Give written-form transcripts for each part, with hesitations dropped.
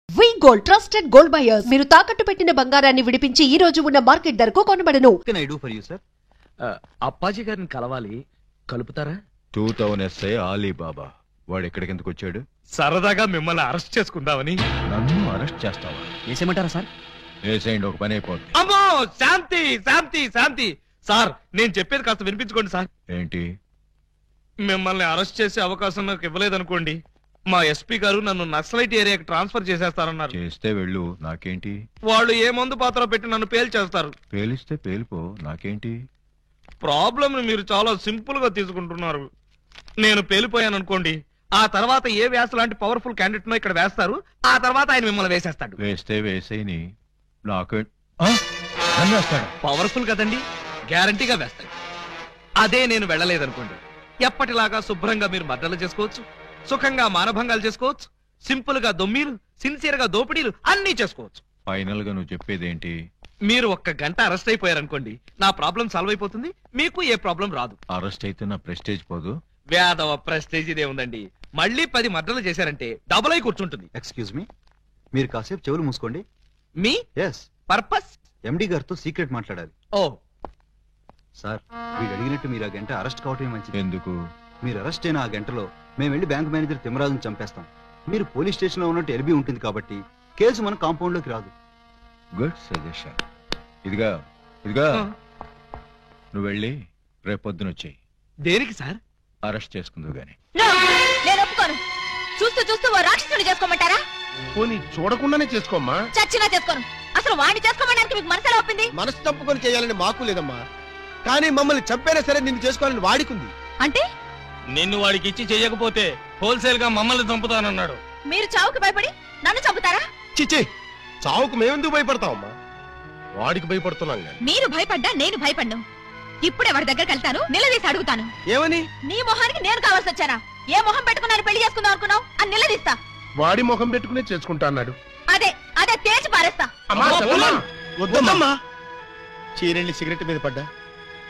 వి gold trusted gold buyers మీరు తాకట్టు పెట్టిన బంగారాన్ని విడిపించి ఈ రోజు ఉన్న మార్కెట్ ధరకు కొనబడను. Can I do for you sir? Appaji గారిని కలవాలి, కలుపుతారా? 2000 ఎస్ఐ ఆలీబాబా వాడు ఎక్కడికి ఎందుకు వచ్చాడు? సరదాగా మిమ్మల్ని అరెస్ట్ చేసుకుందామని. నన్ను అరెస్ట్ చేస్తావా? వేసేయమంటారా సార్? వేసేయండి, ఒక పని అయిపోద్ది. అమ్మో, శాంతి శాంతి శాంతి. సార్, నేను చెప్పేది కాస్త వినిపించుకోండి సార్. ఏంటి? మిమ్మల్ని అరెస్ట్ చేసే అవకాశం నాకు ఇవ్వలేదనుకోండి, మా ఎస్పీ గారు నన్ను నక్సలైట్ ఏరియాకి ట్రాన్స్ఫర్ చేసేస్తారన్నారు. చేస్తే వెళ్ళు, నాకేంటి? వాళ్ళు ఏ మందు పాత్ర పెట్టి నన్ను పేల్చేస్తారు. పేలిస్తే పేలిపో, నాకేంటి? ప్రాబ్లం మీరు చాలా సింపుల్ గా తీసుకుంటున్నారు. నేను పేలిపోయాను అనుకోండి, ఆ తర్వాత ఏ వ్యాస లాంటి పవర్ఫుల్ క్యాండిడేట్ ఇక్కడ వేస్తారు, ఆ తర్వాత ఆయన మిమ్మల్ని వేసేస్తాడు. వేస్తే వేసేయని, నాకు నన్ను వేస్తాడు. పవర్ఫుల్ కదండి, గ్యారంటీగా వేస్తాడు. అదే నేను వెళ్ళలేదనుకోండి, ఎప్పటిలాగా శుభ్రంగా మీరు మర్డర్లు చేసుకోవచ్చు, సుఖంగా మానభంగాలు చేసుకోవచ్చు, సింపుల్ గా దొమ్మీలు, సిన్సియర్ గా దోపిడీలు అన్ని చేసుకోవచ్చు. ఫైనల్ గా నువ్వు చెప్పేదేంటి? మీరు 1 గంట అరెస్ట్ అయిపోయారనుకోండి, నా ప్రాబ్లం సాల్వ్ అయిపోతుంది, మీకు ఏ ప్రాబ్లం రాదు. అరెస్ట్ అయితే నా ప్రెస్టేజ్ పోదు? వేదవ ప్రెస్టేజ్ ఇదే ఉందండి. మళ్ళీ 10 మర్డర్లు చేశారంటే డబుల్ అయి కూర్చుంటుంది. ఎక్స్క్యూజ్ మీ, మీరు కాసేపు చెవులు మూసుకోండి. Me yes, purpose? ఎండి గారితో సీక్రెట్ మాట్లాడాలి. ఓ సార్, వీడు అడిగినట్టు మీరు ఆ గంట అరెస్ట్ కావటమే మంచిది. ఎందుకు? మీరు అరెస్ట్ అయిన ఆ గంటలో మేము వెళ్ళి బ్యాంక్ మేనేజర్ తిమ్మరాజును చంపేస్తాం. మీరు పోలీస్ స్టేషన్ లో ఉన్నట్టు ఎల్బీ ఉంటుంది కాబట్టి కేసు మన కాంపౌండ్ లోకి రాదు. Good suggestion. ఇదిగా నువ్వు వెళ్ళి రేపొద్దున వచ్చేయి. దేనికి సార్? అరెస్ట్ చేసుకుందు గాని. నేను ఒప్పుకోను. చూస్తూ చూస్తూ ఓ రాక్షసుని చేసుకోమంటారా? పోనీ చూడకుండానే చేసుకోమ్మా. చచ్చినా చేసుకోను. అసలు వాడిని చేసుకోమడానికి మీకు మనసు ఎలా ఒప్పింది? మనసు తప్పుకొని చేయాలని మాకు లేదమ్మా, కానీ మమ్మల్ని చంపైనా సరే నిన్ను చేసుకోవాలని వాడికుంది. అంటే నిన్ను వాడికి ఇచ్చి చేయకపోతే హోల్సేల్ గా మమ్మల్ని చంపుతానన్నాడు. మీరు చావుకి భయపడి నన్ను చంపుతారా? చిచ్చి, చావుకు మేమెందుకు భయపడతామమ్మా? వాడికి భయపడుతున్నాం గాని. మీరు భయపడ్డా నేను భయపడ్ను. ఇప్పుడే వాడి దగ్గరికి వెళ్తాను, నిలదీసి అడుగుతాను. ఏమని? నీ మొహానికి నేను కావాల్సి వచ్చానా? ఏ మొహం పెట్టుకున్నాను పెళ్లి చేసుకుందాం అనుకున్నావు అని నిలదీస్తా. వాడి ముఖం పెట్టుకునే చేసుకుంటా అన్నాడు. అదే అదే తేల్చి పారేస్తా. వద్దమ్మా. చీరెళ్ళి సిగరెట్ మీద పడ్డా,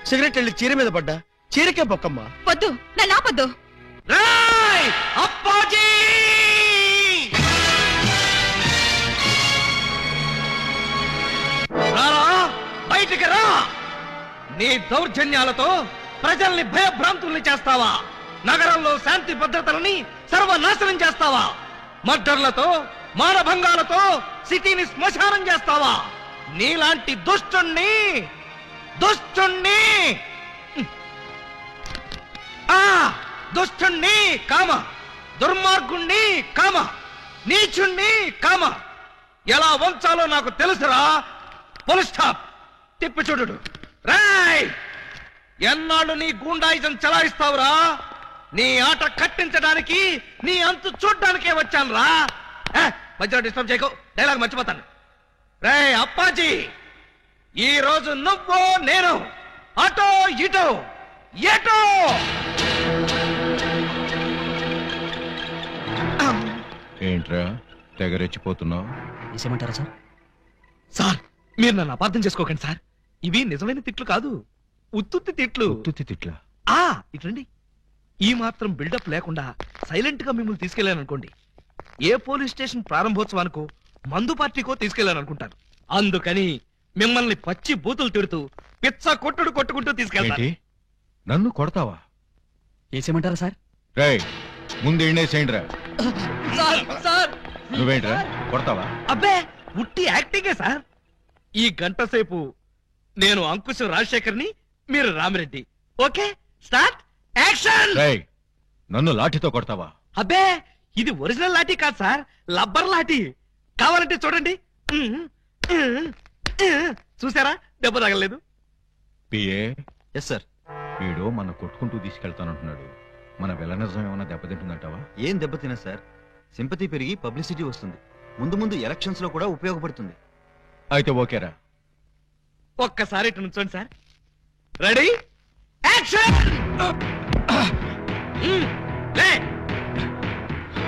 సిగరెట్ వెళ్ళి చీర మీద పడ్డా, చీరకే బొక్కమ్మా. వద్దు, నన్ను ఆపొద్దు. అప్పాజీ! బయటికి రా! నీ దౌర్జన్యాలతో ప్రజల్ని భయభ్రాంతుల్ని చేస్తావా? నగరంలో శాంతి భద్రతలని సర్వనాశనం చేస్తావా? మర్డర్లతో, మానభంగాలతో సిటీని శ్మశానం చేస్తావా? నీలాంటి దుష్టుణ్ణి దుష్టుణ్ణి కామ, దుర్మార్గుణ్ణి కామ, నీచుణ్ణి కామ ఎలా వంచాలో నాకు తెలుసురా. Full stop. తిప్పి చూడు. రాయ్, ఎన్నాళ్ళు నీ గూండాయిజం చలాయిస్తావురా? నీ ఆట కట్టించడానికి, నీ అంతు చూడ్డానికే వచ్చాను రా. మధ్యలో డిస్టర్బ్ చేయకు, డైలాగ్ మర్చిపోతాను. రేయ్ అప్పాజీ, ఈ రోజు నువ్వు నేను అటో ఇటో ఎటో. ఏంట్రా తెగరెచ్చిపోతున్నావు? వేసేయమంటారా సార్? సార్, మీరు నన్ను అపార్థం చేసుకోకండి సార్. ఇవి నిజమైన తిట్లు కాదు, ఉత్తుత్తి తిట్లు. ఉత్తుత్తి తిట్లా? ఇట్లండి. ఈ మాత్రం బిల్డప్ లేకుండా సైలెంట్ గా మిమ్మల్ని తీసుకెళ్లాననుకోండి, ఏ పోలీస్ స్టేషన్ ప్రారంభోత్సవానికో మందు పార్టీకో తీసుకెళ్లాననుకుంటారు. అందుకని మిమ్మల్ని పచ్చి బూతులు తిడుతూ పిచ్చ కొట్టుకుంటూ తీసుకెళ్తా. నన్ను కొడతావా? వేసేయమంటారా సార్? రేయ్, ముందు ఎండేసేయండిరా. సార్, నువ్వేంట్రా కొడతావా? అబ్బే, ఉట్టి యాక్టింగే సార్. ఈ గంట సేపు నేను అంకుశ్ రాజశేఖర్ని, మీరు రామిరెడ్డి. Okay, start action. రేయ్, నన్ను లాఠీతో కొడతావా? అబ్బే, ఇది ఒరిజినల్ లాఠీ కాదు సార్, లబ్బర్ లాఠీ. కావాలంటే చూడండి. చూసారా, దెబ్బ తగలేదు. పిఏ. Yes sir. వీడు మన కొట్టుకుంటూ తీసుకెళ్తానంటున్నాడు. మన వెలనిజం ఏమైనా దెబ్బతింటుందంటావా? ఏం దెబ్బతినా సార్, సింపతి పెరిగి పబ్లిసిటీ వస్తుంది. ముందు ముందు ఎలక్షన్స్ లో కూడా ఉపయోగపడుతుంది. అయితే ఓకేరా. ఒక్కసారి ఇటు నుంచోండి సార్. Ready, action. లే,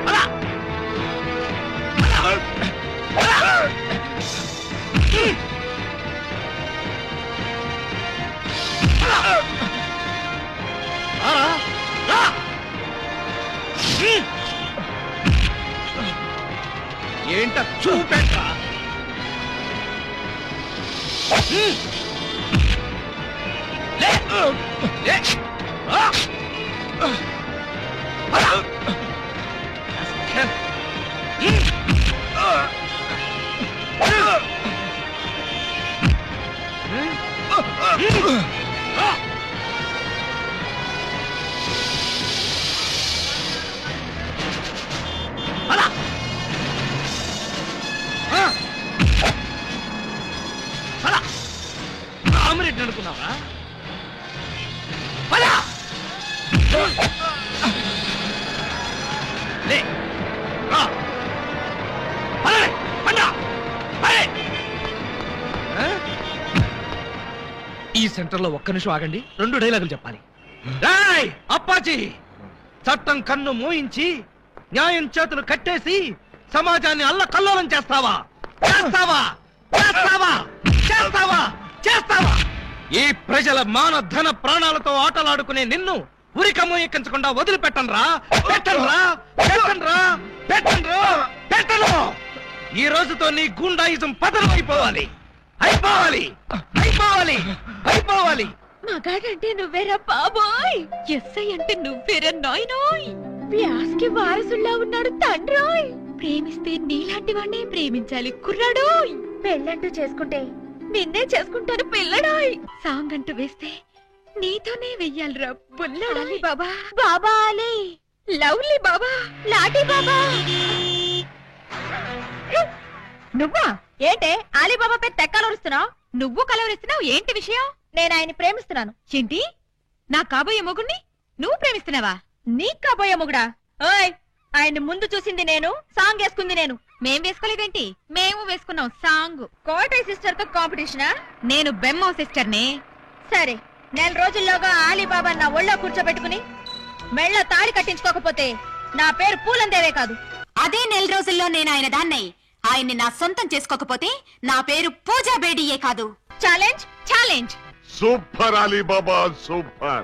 అలా. ఏంట చూపెట్టా లే లే రామరెడ్డి అనుకున్నావా ఈ సెంటర్ లో ఒక్క నిమిషం ఆగండి, 2 డైలాగులు చెప్పాలి. రేయ్ అప్పాజీ, చట్టం కన్ను మోయించి న్యాయం చేతులు కట్టేసి సమాజాన్ని అల్లకల్లోలం చేస్తావా చేస్తావా చేస్తావా చేస్తావా చేస్తావా? ఈ ప్రజల మాన ధన ప్రాణాలతో ఆటలాడుకునే నిన్ను ఉరికమ్మ ఎక్కించకుండా వదిలిపెట్టనురా పెట్టనురా పెట్టనురా పెట్టనురా పెట్టను. ఈ రోజుతో నీ గుండాయిజం పతనం అయిపోవాలి అయిపోవాలి అయిపోవాలి అయిపోవాలి. మగాడంటే నువ్వేరా బాబోయ్, ఎస్ఐ అంటే నువ్వేరా నాయనోయ్, వ్యాస్కి వారసుల్లా ఉన్నాడు తండ్రోయ్. ప్రేమిస్తే నీలాంటి వాడినే ప్రేమించాలి కుర్రాడోయ్. పెళ్ళంటూ చేసుకుంటే నిన్నే చేసుకుంటాను పిల్లడోయ్. సాంగ్ అంటూ వేస్తే నీతోనే వెయ్యాలిరా బుల్లడాలి బాబా. బాబా అలీ లవ్లీ బాబా లాటీ బాబా. నువ్వా ఏంటే ఆలీబాబా పేరు తెక్కలరుస్తున్నావు? నువ్వు కలవరిస్తున్నావు ఏంటి విషయం? నేను ఆయన్ని ప్రేమిస్తున్నాను. ఏంటి, నా కాబోయే మొగుణ్ణి నువ్వు ప్రేమిస్తున్నావా? నీ కాబోయే మొగుడా? ఓయ్, ఆయన ముందు చూసింది నేను, సాంగ్ వేసుకుంది నేను. మేం వేసుకోలేదేంటి? మేము వేసుకున్నాం సాంగ్. కోటై సిస్టర్ తో కాంపిటీషనా? నేను బెమ్మో సిస్టర్ నే. సరే, 4 రోజుల్లోగా ఆలీబాబా నా ఒళ్ళో కూర్చోబెట్టుకుని మెళ్ళ తాడి కట్టించుకోకపోతే నా పేరు పూలందేవే కాదు. అదే 4 రోజుల్లో నేను ఆయన దాన్నై ఆయన్ని నా సొంతం చేసుకోకపోతే నా పేరు పూజా బేడియే కాదు. Challenge challenge. Super Alibaba super.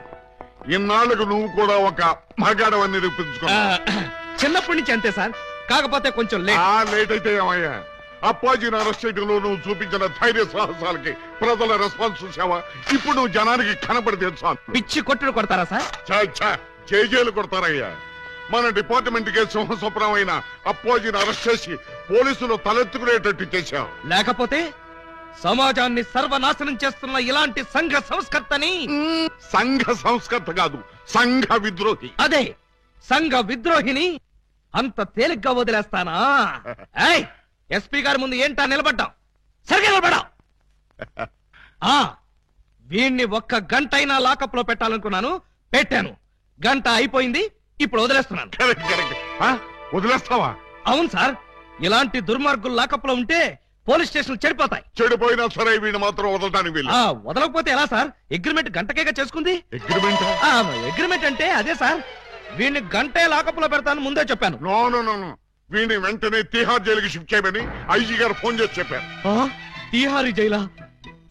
ఇన్నాళ్లకు నువ్వు కూడా ఒక మగాడవని నిరూపించుకున్నా. చిన్నప్పటి నుంచి అంతే సార్, కాకపోతే కొంచెం లేట్ అయితే ఏమయ్యా? అప్పాజీని అరెస్ట్ చేయడంలో నువ్వు చూపించిన ధైర్య సాహసాలకి ప్రజల రెస్పాన్స్ చూసావా? ఇప్పుడు నువ్వు జనానికి కనపడితే పిచ్చి కొట్టుడు కొడతారా సార్? జైలు కొడతారయ్యా. మన డిపార్ట్మెంట్ కే సింహస్వప్నం అయిన అప్పాజీని అరెస్ట్ చేసి పోలీసులు తలెత్తుకునేటట్టు చేశావు. లేకపోతే సమాజాన్ని సర్వనాశనం చేస్తున్న ఇలాంటి సంఘ సంస్కర్తని. సంఘ సంస్కర్త కాదు, సంఘ విద్రోహి. అదే సంఘ విద్రోహిని అంత తేలిగ్గా వదిలేస్తానా? ఎస్పీ గారి ముందు ఏంటా నిలబడ్డాం? సరిగ్గా నిలబడా. వీణ్ణి 1 గంట అయినా లాకప్ లో పెట్టాలనుకున్నాను, పెట్టాను. గంట అయిపోయింది, ఇప్పుడు వదిలేస్తున్నాను. వదిలేస్తావా? అవును సార్, ఇలాంటి దుర్మార్గులు లాకప్ లో ఉంటే పోలీస్ స్టేషన్ చెడిపోతాయి. చెడిపోయినా సరే వీడిని మాత్రం వదలడానికి వీలు. వదలకపోతే ఎలా సార్? అగ్రిమెంట్ గంటకేగా చేసుకుంది. అగ్రిమెంట్ అంటే అదే సార్. వీడిని గంటే లాకప్ లో పెడతాను ముందే చెప్పాను. నో, వీడిని వెంటనే తిహార్ జైలుకి షిఫ్ట్ చేయమని ఐజీ గారు ఫోన్ చేసి చెప్పారు. తిహారీ జైలా?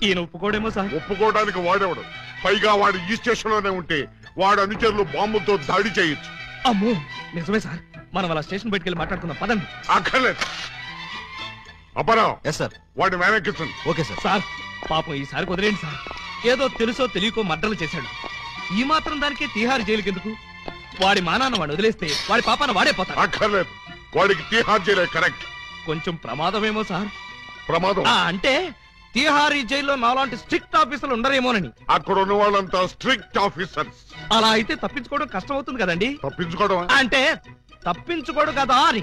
ఈయన ఒప్పుకోడేమో సార్. ఒప్పుకోవడానికి వాడేవాడు. పైగా వాడు ఈ స్టేషన్ లోనే ఉంటే వాడు అనుచరులు బాంబులతో దాడి చేయొచ్చు. అమ్మో, నిజమే సార్. మనం అలా స్టేషన్ బయటికి మాట్లాడుకుందాం పదండి. అక్కర్లేదు. అపరావు వాడిని వెనక్కించండి. Okay sir. సార్ పాపం ఈసారి వదిలేండి సార్. ఏదో తెలుసో తెలియకో మర్డర్లు చేశాడు. ఈ మాత్రం దానికే తిహార్ జైలుకి ఎందుకు? వాడి మానాన్ని వాడు వదిలేస్తే వాడి పాపాన వాడే పోతాడు. అక్కర్లేదు, వాడికి తిహార్ జైలే కరెక్ట్. కొంచెం ప్రమాదమేమో సార్. ప్రమాదం అంటే తిహారీ జైల్లో నాలాంటి స్ట్రిక్ట్ ఆఫీసర్లు ఉండరేమోనని. అక్కడ ఉన్న వాళ్ళంతా స్ట్రిక్ట్ ఆఫీసర్స్. అలా అయితే తప్పించుకోవడం కష్టం అవుతుంది కదండి. తప్పించుకోవడం అంటే తప్పించుకోడు కదా అని.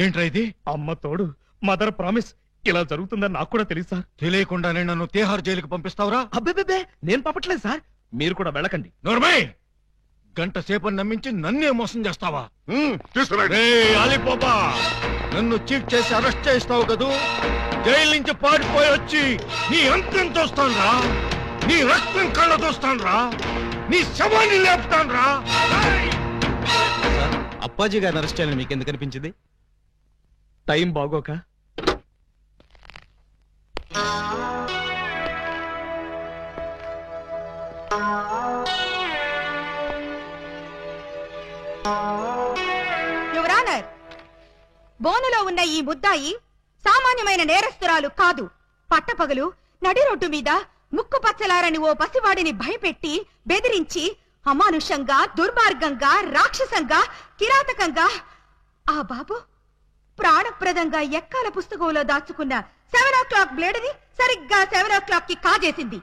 ఏంట్రా ఇది? అమ్మ తోడు, మదర్ ప్రామిస్. ఇలా జరుగుతుందని నాకు కూడా తెలుసు సార్. తెలియకుండానే నన్ను తిహార్ జైలుకి పంపిస్తావురా? అబ్బే, నేను పంపట్లేదు సార్. మీరు కూడా వెళ్ళకండి. నోర్మై, గంట సేపు నమ్మించి నన్నే మోసం చేస్తావా? అలీబాబా, నన్ను చీట్ చేసి అరెస్ట్ చేస్తావు కదూ? జైలు నుంచి పారిపోయి వచ్చి నీ అంతం చూస్తాను రా, నీ రక్తం కళ్ళ చూస్తాను రా, నీ శవాన్ని లేపుతాను రా. అప్పాజీ గారిని అరెస్ట్ చేయాలని మీకు ఎందుకు అనిపించింది? టైం బాగోక. యువర్ ఆనర్, బోనులో ఉన్న ఈ ముద్దాయి సామాన్యమైన నేరస్తురాలు కాదు. పట్టపగలు నడి రోడ్డు మీద ముక్కు పచ్చలారని ఓ పసివాడిని భయపెట్టి బెదిరించి అమానుషంగా, దుర్మార్గంగా, రాక్షసంగా, కిరాతకంగా ఆ బాబు ప్రాణప్రదంగా ఎక్కాల పుస్తకంలో దాచుకున్న 7 o'clock బ్లేడ్ని సరిగ్గా 7 o'clock కి కాజేసింది.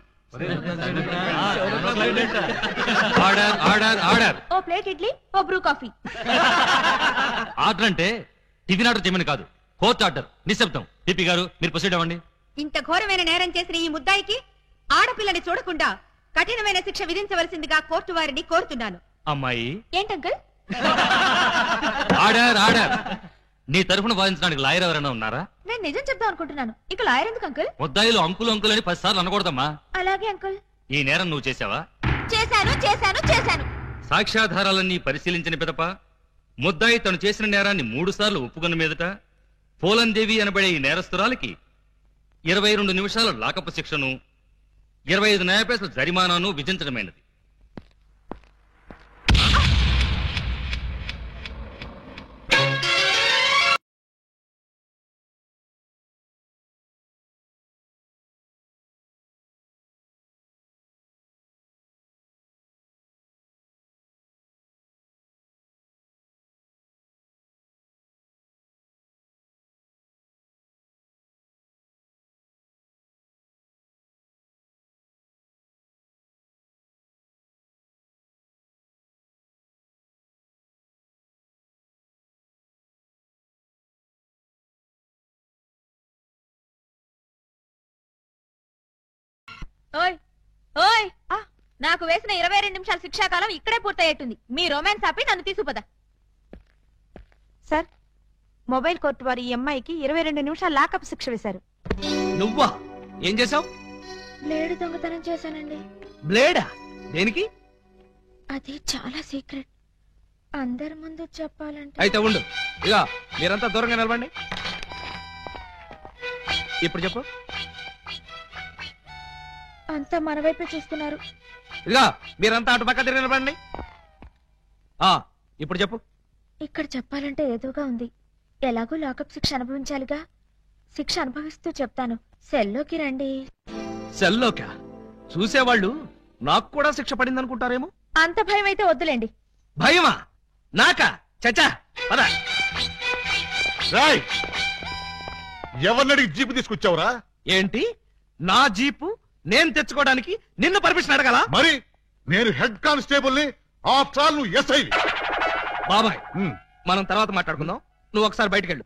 Order order order. ఓ ప్లేట్ ఇడ్లీ, ఓ బ్రూ కాఫీ. ఆర్డర్ అంటే టిఫిన్ ఆర్డర్ చేయమని కాదు, కోర్ట్ ఆర్డర్. నిశ్శబ్దం. పిపి గారు మీరు ప్రొసీడ్ అవ్వండి. ఇంత ఘోరమైన నేరం చేసిన ఈ ముద్దాయికి ఆడపిల్లని చూడకుండా కఠినమైన శిక్ష విధించవలసిందిగా కోర్టు వారిని కోరుతున్నాను. అమ్మాయి. ఏంటంకల్? Order order. నీ తరఫున వాదించడానికి లాయర్ ఎవరైనా ఉన్నారా? నేను నిజం చెప్దాం అనుకుంటున్నాను. ఇక లాయర్ ఎందుకు అంకుల్? ముద్దాయిలు అంకులు అంకులు అని 10 సార్లు అనకూడదమ్మా. అలాగే అంకుల్. ఈ నేరం నువ్వు చేసావా? చేశాను చేశాను చేశాను. సాక్ష్యాధారాలన్నీ పరిశీలించిన పిదప ముద్దాయి తను చేసిన నేరాన్ని 3 సార్లు ఒప్పుకున్న మీదట పోలన్ దేవి అనబడే ఈ నేరస్తురాలికి 22 నిమిషాల లాకపు శిక్షను 25 న్యాయ పైసల జరిమానాను విధించడమైనది. ఓయ్ ఓయ్, నాకు వేసిన 22 నిమిషాల శిక్షాకాలం ఇక్కడే పూర్తయ్యేట్టుంది. మీ రొమాన్స్ ఆపి నన్ను తీసుకుపద. సార్, మొబైల్ కోర్టు వారు ఈ అమ్మాయికి 22 నిమిషాలు లాకప్ శిక్ష వేశారు. నువ్వా? ఏం చేసావు? బ్లేడ్ దొంగతనం చేశానండి. బ్లేడా? దేనికి? అది చాలా సీక్రెట్, అందరి ముందు చెప్పాలంటే. అయితే ఉండు, ఇక మీరంతా దూరంగా నిలబండి. ఇప్పుడు చెప్పు. అంతా మన వైపే చూస్తున్నారు. ఇక మీరంతా అటు పక్క తిరిగి నిలబండి. ఇప్పుడు చెప్పు. ఇక్కడ చెప్పాలంటే ఏదోగా ఉంది. ఎలాగో లాకప్ శిక్ష అనుభవించాలిగా. శిక్ష అనుభవిస్తూ చెప్తాను. సెల్లోకి రండి. సెల్లోకా? చూసేవాళ్ళు నాకు కూడా శిక్ష పడింది అనుకుంటారేమో. అంత భయం అయితే వద్దులేండి. భయమా? నాకా? చచ్చా, పద. రాయ్, ఎవరినడికి జీపు తీసుకొచ్చావురా? ఏంటి? నా జీపు నేను తెచ్చుకోవడానికి నిన్ను పర్మిషన్ అడగాల? మరి నేను హెడ్ కానిస్టేబుల్ ని, ఆఫ్టర్ ఆల్ నువ్వు ఎస్ఐ. బాబాయ్, మనం తర్వాత మాట్లాడుకుందాం. నువ్వు ఒకసారి బయటికి వెళ్ళు.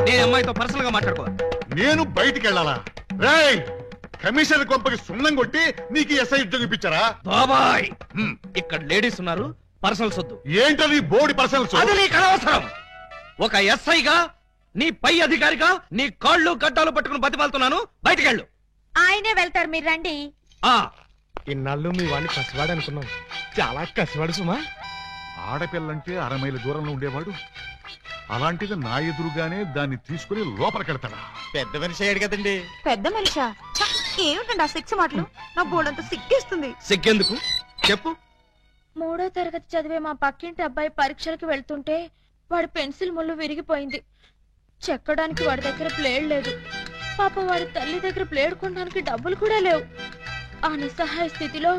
నేను అమ్మాయితో పర్సనల్ గా మాట్లాడుకోవాలి. నేను బయటికి వెళ్ళాలా? రేయ్, కమిషనర్ కొంపకి సున్నం కొట్టి నీకు ఎస్ఐ ఉద్యోగం ఇప్పించారా? బాబాయ్, ఇక్కడ లేడీస్ ఉన్నారు, పర్సనల్ సొద్దు. ఏంటది బోడి పర్సనల్స్? అది నీకు అనవసరం. ఒక ఎస్ఐగా, నీ పై అధికారిగా నీ కాళ్ళు గడ్డాలు పట్టుకుని బతిమాలుతున్నాను. బయటికి వెళ్ళు. ఆయనే వెళ్తారు, మీరు రండి. ఇన్నాళ్ళు మీ వాడిని కసివాడు అనుకున్నాం, చాలా కసివాడు సుమా. ఆడపిల్లంటే 6 మైళ్ళ దూరంలో ఉండేవాడు, అలాంటిది నా ఎదురుగానే దాన్ని తీసుకుని లోపలికెళ్తాడా? పెద్ద మనిషి అయ్యాడు కదండి. పెద్ద మనిషా? ఏమిటండి ఆ శిక్ష మాటలు? నా బోర్డంత సిగ్గేస్తుంది. సిగ్గెందుకు చెప్పు. 3వ తరగతి చదివే మా పక్కింటి అబ్బాయి పరీక్షలకు వెళ్తుంటే వాడి పెన్సిల్ ముళ్ళు విరిగిపోయింది. చెక్కడానికి వాడి దగ్గర ప్లేడ్ లేదు. పాప వాడి తల్లి దగ్గర ప్లేడ్ కొనడానికి డబ్బులు కూడా లేవు. ఆ నిస్సహాయ స్థితిలో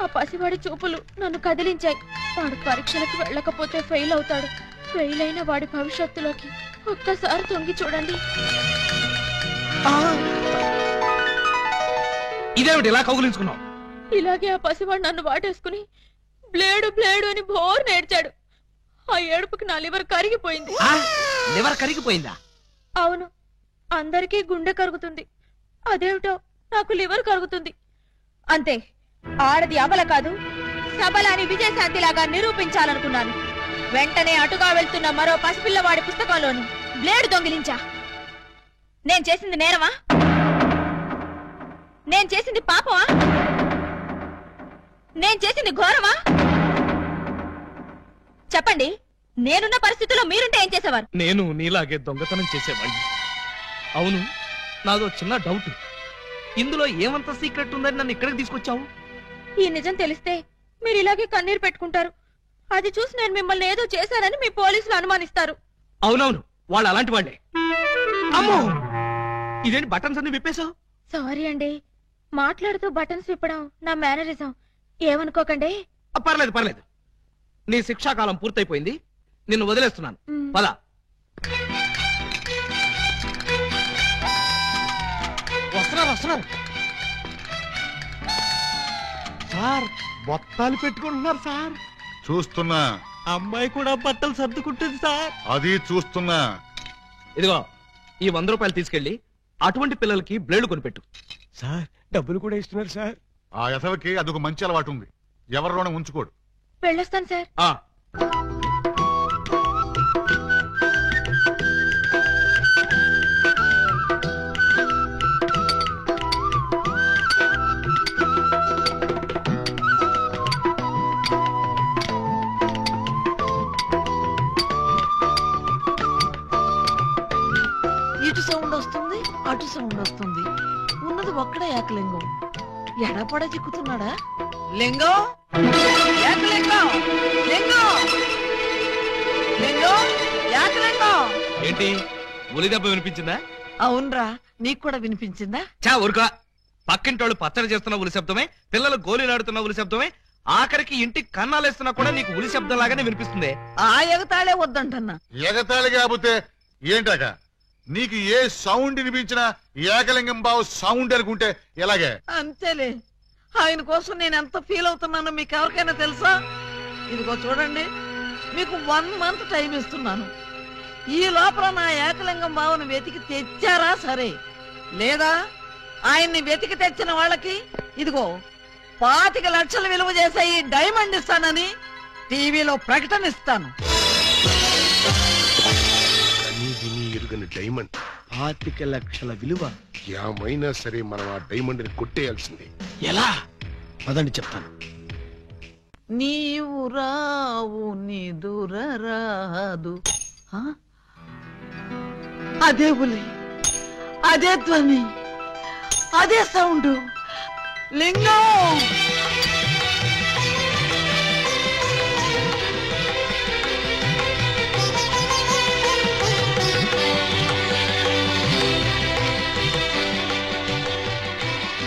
ఆ పసివాడి చూపులు నన్ను కదిలించాయి. వాడు పరీక్షలకు వెళ్ళకపోతే ఫెయిల్ అవుతాడు. ఫెయిల్ అయిన వాడి భవిష్యత్తులోకి ఒక్కసారి తొంగి చూడండి. ఇదేమిటి ఇలా కౌగులించుకున్నావు? ఇలాగే ఆ పసివాడు నన్ను వాటేసుకుని బ్లేడు బ్లేడు అని బోర్ నేర్చాడు. ఆ ఏడుపుకి నా లివర్ కరిగిపోయింది. లివర్ కరిగిపోయిందా? అవును, అందరికీ గుండె కరుగుతుంది, అదేమిటో నాకు లివర్ కరుగుతుంది. అంతే, ఆడది అబల కాదు, సబల అని విజయశాంతిలాగా నిరూపించాలనుకున్నాను. వెంటనే అటుగా వెళ్తున్న మరో పసిపిల్లవాడి పుస్తకంలోని బ్లేడు దొంగిలించా. నేను చేసింది నేరమా? నేను చేసింది పాపమా? నేను చేసింది ఘోరమా? చెప్పండి, నేనున్న పరిస్థితుల్లో మీరుంటే ఏం చేసేవారు? నేను నీలాగే దొంగతనం చేసేవాడిని. అవును, నాదో చిన్న డౌట్. ఇందులో ఏమంత సీక్రెట్ ఉందని నన్ను ఇక్కడికి తీసుకొచ్చావు? ఈ నిజం తెలిస్తే మీరు ఇలాగే కన్నీరు పెట్టుకుంటారు. అది చూసి నేను మిమ్మల్ని ఏదో చేశానని మీ పోలీసులు అనుమానిస్తారు. అవునవును, వాళ్ళు అలాంటి వాళ్ళే. అమ్మో, ఇదేంటి బటన్స్ అన్ని విప్పేశావు? సారీ అండి, మాట్లాడుతూ బటన్స్ విప్పడం నా మేనరిజం, ఏమనుకోకండి. పర్లేదు పర్లేదు, నీ శిక్షాకాలం పూర్తయిపోయింది, నిన్ను వదిలేస్తున్నాను. పద. వస్తున్నారు సార్, బొత్తాలు పెట్టుకుంటున్నారు సార్. చూస్తున్నా. అమ్మాయి కూడా బట్టలు సర్దుకుంటుంది సార్. అది చూస్తున్నా. ఇదిగో, ఈ 100 రూపాయలు తీసుకెళ్లి అటువంటి పిల్లలకి బ్లేడ్లు కొనిపెట్టు. సార్, డబ్బులు కూడా ఇస్తున్నారు సార్. ఆ ఎసవకి అదొక మంచి అలవాటు ఉంది, ఎవరిలోనే ఉంచుకోడు. వెళ్ళొస్తాను సార్. ఇటు సౌండ్ వస్తుంది, అటు సౌండ్ వస్తుంది. ఉన్నది ఒక్కడే ఏకలింగం. ఎడపడ చిక్కుతున్నాడా? లింగం, ఏకలింగం, లింగం, లింగం, ఏకలింగం. ఏంటి, ఉలి దెబ్బ వినిపించిందా? అవునరా, నీకు కూడా వినిపించిందా? చా ఊరుకా. పక్కింటోళ్ళు పచ్చడి చేస్తున్న ఉలి శబ్దమే, పిల్లలు గోలీలాడుతున్న ఉలి శబ్దమే, ఆఖరికి ఇంటికి కన్నాలేస్తున్నా కూడా నీకు ఉలి శబ్దం లాగానే వినిపిస్తుంది. ఆ ఎగతాళే వద్దంటన్నా. ఎగతాళి కాకపోతే ఏంటాక? నీకు ఏ సౌండ్ వినిపించినా ఏకలింగం బావు సౌండ్ అనుకుంటే ఎలాగే? అంతేలే, ఆయన కోసం నేను ఎంత ఫీల్ అవుతున్నానో మీకు ఎవరికైనా తెలుసా? ఇదిగో చూడండి, మీకు 1 మంత్ టైం ఇస్తున్నాను. ఈ లోపల నా ఏకలింగం బావును వెతికి తెచ్చారా సరే, లేదా ఆయన్ని వెతికి తెచ్చిన వాళ్ళకి ఇదిగో 25 లక్షలు విలువ చేసే ఈ డైమండ్ ఇస్తానని టీవీలో ప్రకటన ఇస్తాను. డైమండ్ 25 లక్షల విలువ. ఏమైనా సరే మనం ఆ డైమండ్ ని కొట్టేయాల్సిందే. ఎలా? అదండి చెప్తాను. నీవు రావు నిదుర రాదు. అదే ఉలి, అదే ధ్వని, అదే సౌండ్. లింగం,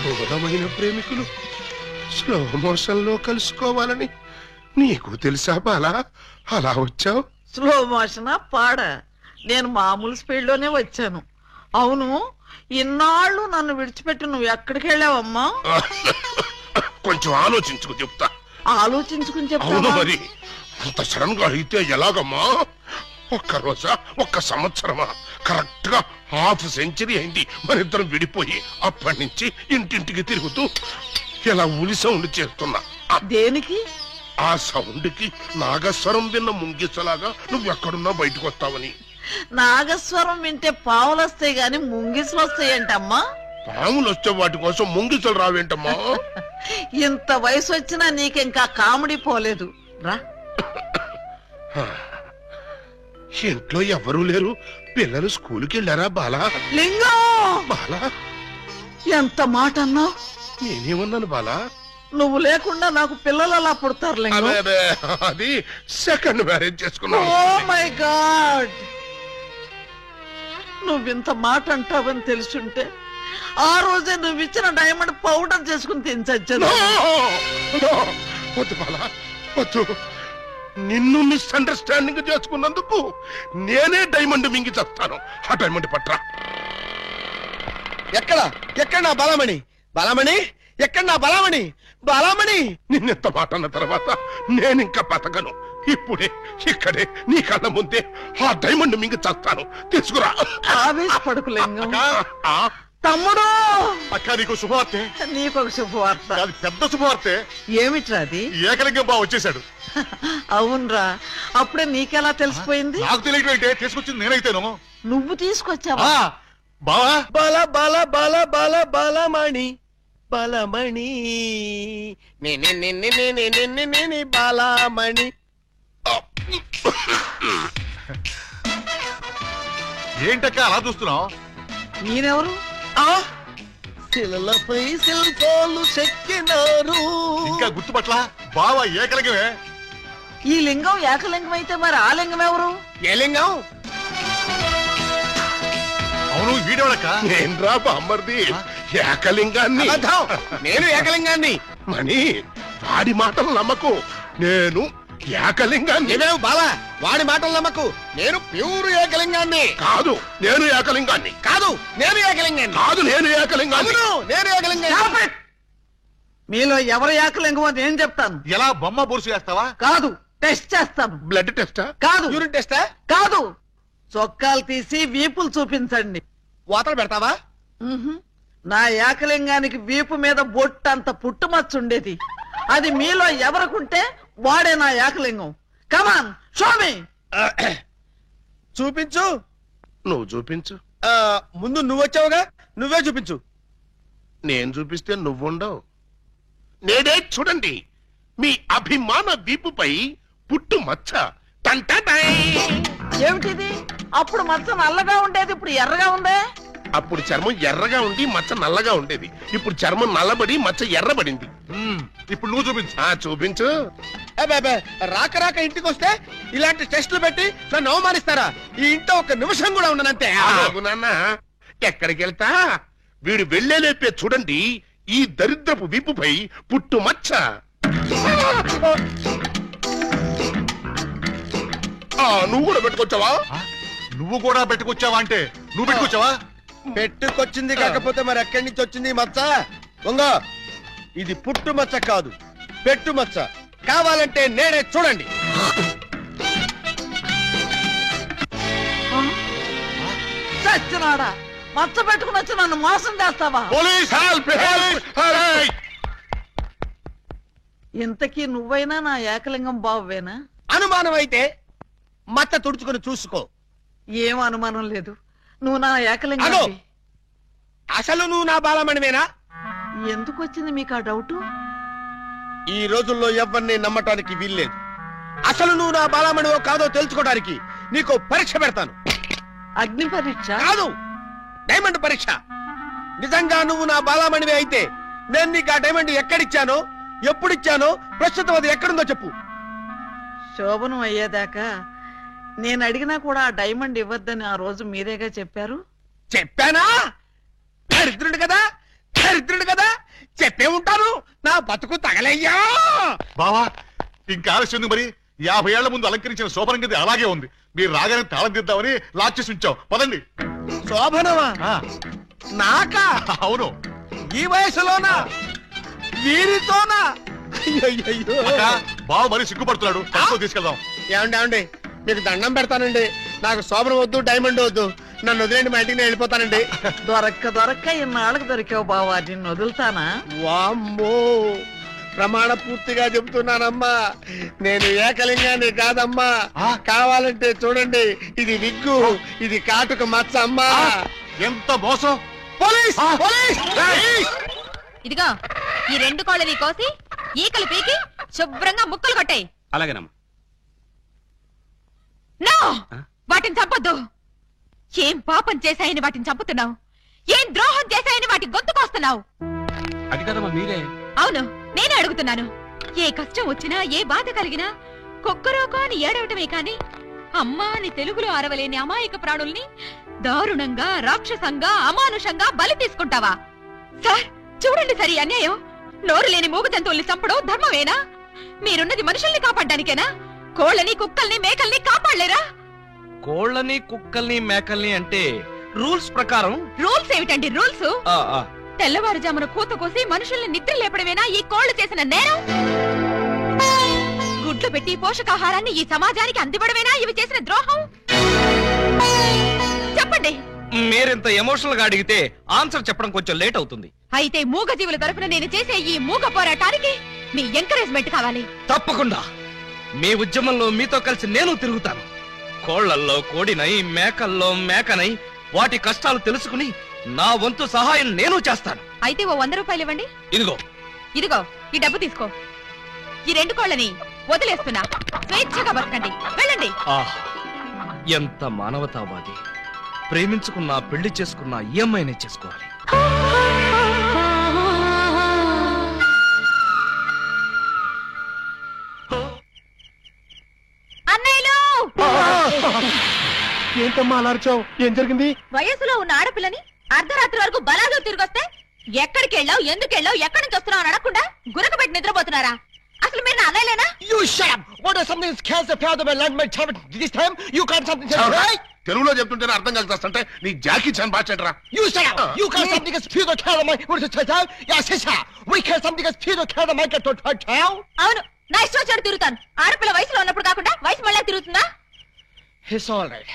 బోధమైన ప్రేమికులు స్లో మోషన్ లో కలుసుకోవాలని నీకు తెలుసా బాలా? అలా వచ్చావు. స్లో మోషనా పాడ? నేను మామూలు స్పీడ్ లోనే వచ్చాను. అవును, ఇన్నాళ్ళు నన్ను విడిచిపెట్టి నువ్వు ఎక్కడికి వెళ్ళావమ్మా? కొంచెం ఆలోచించుకు చెప్తా. ఆలోచించుకుని అవును చెప్తా. మరి, అంత సడన్ గా అయితే ఎలాగమ్మా? ఒక్క రోజా, ఒక్క సంవత్సరమా? కరెక్ట్ గా హాఫ్ సెంచరీ అయింది మన ఇద్దరం విడిపోయి. అప్పటి నుంచి ఇంటింటికి తిరుగుతూ ఇలా ఉలి సౌండ్ చేస్తున్నా. దేనికి? ఆ సౌండ్ కి నాగస్వరం విన్న ముంగిసలాగా నువ్వెక్కడున్నా బయటకు వస్తావని. నాగస్వరం వింటే పావులు వస్తాయి గాని ముంగిసులు వస్తాయంటమ్మా. పాములు వస్తే వాటి కోసం ముంగిసలు రావేంటమ్మా? ఇంత వయసు వచ్చినా నీకింకా కామెడీ పోలేదు రా. ఇంట్లో ఎవరూ లేరు, పిల్లలు స్కూల్కి వెళ్ళారా బాలా? లింగం, బాలా, ఎంత మాట అన్నావు? నేనేమన్నాను బాలా? నువ్వు లేకుండా నాకు పిల్లలు అలా పుడతారు లింగం. అదే, అది సెకండ్ మ్యారేజ్ చేసుకున్నావు. ఓ మై గాడ్, నువ్వింత మాట అంటావని తెలుసుంటే ఆ రోజే నువ్వు ఇచ్చిన డైమండ్ పౌడర్ చేసుకుని తినచచ్చాను. వద్దు బాలా, వద్దు. నిన్ను మిస్అండర్స్టాండింగ్ చేసుకున్నందుకు నేనే డైమండ్ మింగి చేస్తాను. ఆ డైమండ్ పట్రా. ఎక్కడ నా బలమణి? బలమణి ఎక్కడ? నా బలమణి, బలమణి. నిన్నెంత మాట అన్న తర్వాత నేనింకా బతకను. ఇప్పుడే ఇక్కడే నీ కళ్ళ ముందే ఆ డైమండ్ మింగి చేస్తాను. తీసుకురా. ఆవేశపడకు లింగం. తమ్ముడు, అక్క నీకు శుభవార్తె. నీకొక శుభవార్త. అది పెద్ద శుభవార్తె. ఏమిట్రా అది? ఏకలింగం బావ వచ్చేసాడు. అవునరా, అప్పుడే నీకెలా తెలిసిపోయింది? నాకు తెలియటంటే తీసుకొచ్చింది నేనైతేను. నువ్వు తీసుకొచ్చావా? బావా, బల బల బల బల బలమణి, బలమణి, బలమణి. ఏంటక్క అలా చూస్తున్నావు? నేనెవరు? శిలలపై శిల్పాలు చెక్కినారు. ఇంకా గుర్తుపట్ల? బావా ఏకలింగమే. ఈ లింగం ఏకలింగం అయితే మరి ఆ లింగం ఎవరు? ఏ లింగం? అవును, వీడేవాడక్క. నేనురా బామ్మర్ది, ఏకలింగాన్ని. నేను ఏకలింగాన్ని. మణి, వాడి మాటలు నమ్మకు. నేను ఏకలింగాన్ని. బాలా, వాడి మాటలు నమ్మకు. నేను ప్యూర్ ఏకలింగాన్ని. కాదు, నేను ఏకలింగాన్ని. కాదు, నేను ఏకలింగాన్ని. కాదు, నేను ఏకలింగాన్ని. నేను ఏకలింగాన్ని. మీలో ఎవరు ఏకలింగం అని నేను చెప్తాను. ఎలా బొమ్మ బొరుసు చేస్తావా? కాదు, టెస్ట్ చేస్తాను. బ్లడ్ టెస్టా? కాదు. యూరిన్ టెస్టా? కాదు. చొక్కాలు తీసి వీపులు చూపించండి. వాతలు పెడతావా? నా ఏకలింగానికి వీపు మీద బొట్టంత పుట్టుమచ్చ ఉండేది. అది మీలో ఎవరికుంటే వాడే నా ఏకలింగం. కమాన్, షో మీ. చూపించు. నువ్వు చూపించు. ముందు నువ్వు వచ్చావుగా, నువ్వే చూపించు. నేను చూపిస్తే నువ్వుండవు. నేనే చూడండి, మీ అభిమాన వీపుపై పుట్టు మచ్చ. టంటటై. ఏమిటిది? అప్పుడు మచ్చ నల్లగా ఉండేది, ఇప్పుడు ఎర్రగా ఉందే. అప్పుడు చర్మం ఎర్రగా ఉండి మచ్చ నల్లగా ఉండేది. ఇప్పుడు చర్మం నల్లబడి మచ్చ ఎర్రబడింది. ఇప్పుడు నువ్వు చూపించు. చూపించు. రాక రాక ఇంటికి వస్తే ఇలాంటి టెస్టులు పెట్టి నన్ను అవమానిస్తారా? ఈ ఇంట్లో ఒక నిమిషం కూడా ఉండనంతే. నాన్న, ఎక్కడికి వెళ్తా? వీడు వెళ్ళేలేపే చూడండి, ఈ దరిద్రపు వీపుపై పుట్టు మచ్చ. నువ్వు కూడా పెట్టుకొచ్చావా? నువ్వు కూడా పెట్టుకొచ్చావా అంటే నువ్వు పెట్టుకొచ్చావా? పెట్టుకొచ్చింది కాకపోతే మరి ఎక్కడి నుంచి వచ్చింది మచ్చ? వంగ, ఇది పుట్టు మచ్చ కాదు, పెట్టు మచ్చ. కావాలంటే నేనే చూడండి. చచ్చినాడా, మచ్చ పెట్టుకుని వచ్చి నన్ను మోసం చేస్తావా? Police help! ఇంతకీ నువ్వైనా నా ఏకలింగం బావేనా? అనుమానం అయితే మచ్చ తుడుచుకుని చూసుకో. ఏం అనుమానం లేదు, నువ్వు నా ఏకలింగం. అసలు నువ్వు నా బాలమణివేనా? ఎందుకు వచ్చింది మీకు ఆ డౌట్? ఈ రోజుల్లో ఎవరిని నమ్మటానికి వీల్లేదు. అసలు నువ్వు నా బాలమణివో కాదో తెలుసుకోవడానికి నీకు పరీక్ష పెడతాను. అగ్ని పరీక్ష కాదు, డైమండ్ పరీక్ష. నిజంగా నువ్వు నా బాలమణివే అయితే నేను నీకు ఆ డైమండ్ ఎక్కడిచ్చానో, ఎప్పుడిచ్చానో, ప్రస్తుతం అది ఎక్కడుందో చెప్పు. శోభనం అయ్యేదాకా నేను అడిగినా కూడా ఆ డైమండ్ ఇవ్వద్దని ఆ రోజు మీరేగా చెప్పారు. చెప్పానా? దరిద్రుడు కదా, దరిద్రుడు కదా, చెప్పే ఉంటాను. నా బతుకు తగలయ్యా. బావా, ఇంకా ఆలస్యం మరి. 50 ఏళ్ల ముందు అలంకరించిన శోభనం గది అలాగే ఉంది. మీరు రాగానే తాళం తీద్దామని లాక్ చేసి ఉంచాం. పదండి. శోభనమా? నాకా? అవును. ఈ వయసులోనా? వీరితోనా? బావ మరి సిగ్గుపడుతున్నాడు. తీసుకెళ్దాం. ఏమండి, మీకు దండం పెడతానండి. నాకు శోభనం వద్దు, డైమండ్ వద్దు. నన్ను వదిలేండి, మా ఇంటికి నేను వెళ్ళిపోతానండి. దొరక్క ఇన్నాళ్ళకి దొరికావు బావా, నిన్ను వదులుతానా? వామ్మో, ప్రమాణ పూర్తిగా చెబుతున్నానమ్మా, నేను ఏకలింగాన్ని కాదమ్మా. కావాలంటే చూడండి, ఇది విగ్గు, ఇది కాటుక మచ్చ అమ్మా. ఎంత మోసం! పోలీస్! పోలీస్! ఇదిగో, ఈ 2 కోళ్ళని కోసి ఈకలు పీకి శుభ్రంగా ముక్కలు కొట్టాయి. అలాగేనమ్మా. నో, వాటిని చంపొద్దు. ఏం పాపం చేశాయని వాటిని చంపుతున్నావు? ఏం ద్రోహం చేశాయని వాటి గొంతుకొస్తున్నావు? అది కదమ్మా మీరే. అవును, నేనే అడుగుతున్నాను. ఏ కష్టం వచ్చినా, ఏ బాధ కలిగినా కుక్కరోకో అని ఏడవటమే కాని అమ్మా అని తెలుగులో అరవలేని అమాయక ప్రాణుల్ని దారుణంగా, రాక్షసంగా, అమానుషంగా బలి తీసుకుంటావా? సార్, చూడండి సరి అన్యాయం. నోరు లేని మూగ జంతువుల్ని చంపడం ధర్మమేనా? మీరున్నది మనుషుల్ని కాపాడ్డానికేనా? కోళ్ళని, కుక్కల్ని, మేకల్ని కాపాడలేరా? కోళ్ళని, కుక్కల్ని, మేకల్ని అంటే రూల్స్ ప్రకారం. రూల్స్ ఏమిటండి రూల్స్? తెల్లవారుజామున కూత కోసి మనుషుల్ని నిద్ర లేపడమేనా ఈ కోళ్లు చేసిన నేరం? గుడ్లు పెట్టి పోషకాహారాన్ని ఈ సమాజానికి అందివ్వడమేనా ఇవి చేసిన ద్రోహం? చెప్పండి. మీరింత ఎమోషనల్ గా అడిగితే ఆన్సర్ చెప్పడం కొంచెం లేట్ అవుతుంది. అయితే మూగ జీవుల తరపున నేను చేసే ఈ మూగ పోరాటానికి మీ ఎంకరేజ్మెంట్ కావాలి. తప్పకుండా. మీ ఉద్యమంలో మీతో కలిసి నేను తిరుగుతాను. కోళ్లల్లో కోడినై, మేకల్లో మేకనై వాటి కష్టాలు తెలుసుకుని నా వంతు సహాయం నేను చేస్తాను. అయితే ఓ 100 రూపాయలు ఇవ్వండి. ఇదిగో. ఇదిగో, ఈ డబ్బు తీసుకో. ఈ 2 కోళ్ళని వదిలేస్తున్నా. స్వేచ్ఛగా బతకండి, వెళ్ళండి. ఎంత మానవతావాది. ప్రేమించుకున్నా, పెళ్లి చేసుకున్నా ఈ అమ్మాయినే చేసుకోవాలి. ఏంటమ్మా అలా అరిచావు? ఏం జరిగింది? వయసులో ఉన్న ఆడపిల్లని అర్ధరాత్రి వరకు బలాలు తిరిగొస్తే ఎక్కడికి వెళ్ళావు, ఎందుకు వెళ్ళావు, ఎక్కడి నుంచి వస్తున్నావు అని అడగకుండా గురకబెట్టి నిద్రపోతున్నారా? అసలు మీరు నా అన్నయ్యలేనా? You shut up! What is something that can't appear to my land my child this time? You can't something right? తెలుగులో చెప్తుంటేనే అర్థం చేస్తాంటే నీ జాకీ చాన్ బాచెట్రా. You shut up! You can't something that appear to carry my what is it? Yes, sister. We can't something that appear to carry my get to town. అవును, నా ఇష్టం వచ్చాడు తిరుగుతాను. ఆడపిల్ల వయసులో ఉన్నప్పుడు కాకుండా వయసు మళ్ళీ తిరుగుతుందా? It's all right.